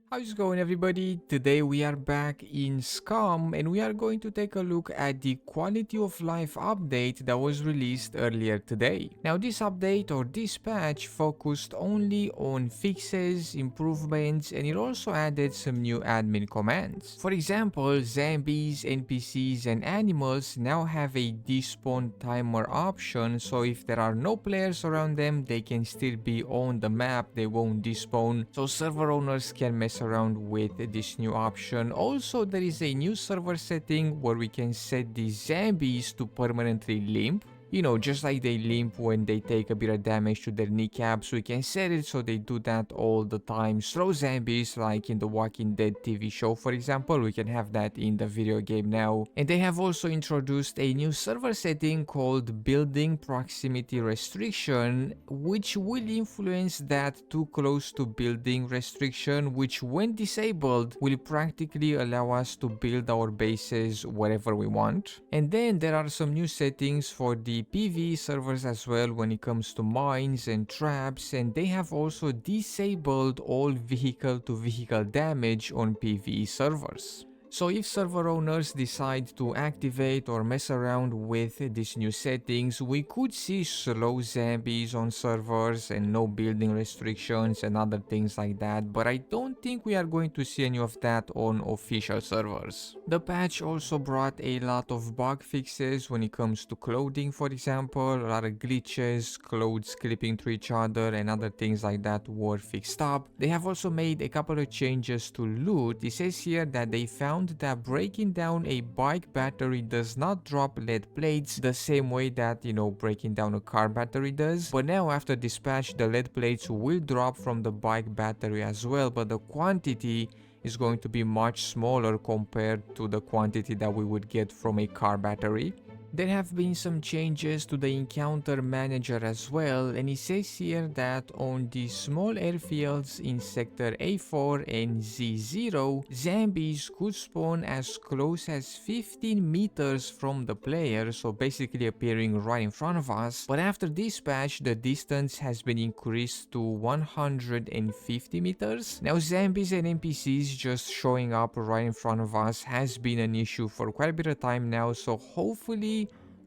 How's it going, everybody? Today we are back in Scum and we are going to take a look at the quality of life update that was released earlier today. Now this update or this patch focused only on fixes, improvements, and it also added some new admin commands. For example, zombies, NPCs, and animals now have a despawn timer option, so if there are no players around them, they can still be on the map, they won't despawn, so server owners can mess around with this new option. Also, there is a new server setting where we can set the zombies to permanently limp. You know, just like they limp when they take a bit of damage to their kneecaps, we can set it so they do that all the time. Slow zombies, like in the Walking Dead TV show, for example, we can have that in the video game now. And they have also introduced a new server setting called Building Proximity Restriction, which will influence that too close to building restriction, which when disabled will practically allow us to build our bases wherever we want. And then there are some new settings for the PvE servers as well when it comes to mines and traps, and they have also disabled all vehicle to vehicle damage on PvE servers. So if server owners decide to activate or mess around with these new settings, we could see slow zombies on servers and no building restrictions and other things like that, but I don't think we are going to see any of that on official servers. The patch also brought a lot of bug fixes when it comes to clothing, for example. A lot of glitches, clothes clipping to each other and other things like that were fixed up. They have also made a couple of changes to loot. It says here that they found that breaking down a bike battery does not drop lead plates the same way that, breaking down a car battery does. But now after this patch, the lead plates will drop from the bike battery as well, but the quantity is going to be much smaller compared to the quantity that we would get from a car battery. There have been some changes to the encounter manager as well, and it says here that on the small airfields in sector A4 and Z0, zombies could spawn as close as 15 meters from the player, so basically appearing right in front of us. But after this patch, the distance has been increased to 150 meters. Now zombies and NPCs just showing up right in front of us has been an issue for quite a bit of time now, so hopefully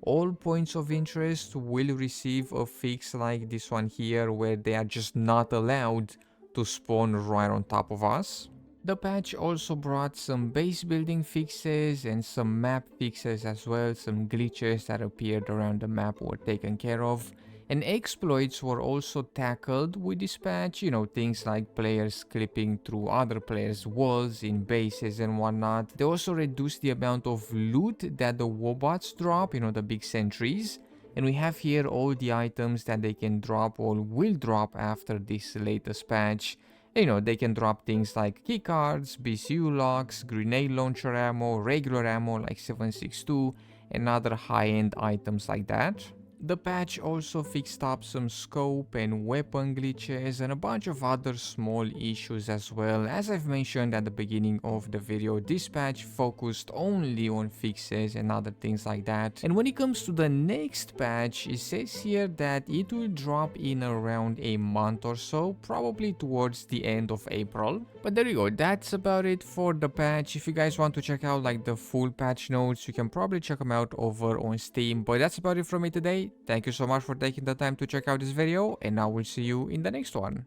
all points of interest will receive a fix like this one here, where they are just not allowed to spawn right on top of us. The patch also brought some base building fixes and some map fixes as well. Some glitches that appeared around the map were taken care of. And exploits were also tackled with this patch, things like players clipping through other players' walls in bases and whatnot. They also reduced the amount of loot that the wobots drop, the big sentries. And we have here all the items that they can drop or will drop after this latest patch. They can drop things like keycards, BCU locks, grenade launcher ammo, regular ammo like 7.62, and other high-end items like that. The patch also fixed up some scope and weapon glitches and a bunch of other small issues as well. As I've mentioned at the beginning of the video, this patch focused only on fixes and other things like that. And when it comes to the next patch, it says here that it will drop in around a month or so, probably towards the end of April. But there you go, that's about it for the patch. If you guys want to check out like the full patch notes, you can probably check them out over on Steam. But that's about it from me today. Thank you so much for taking the time to check out this video, and I will see you in the next one.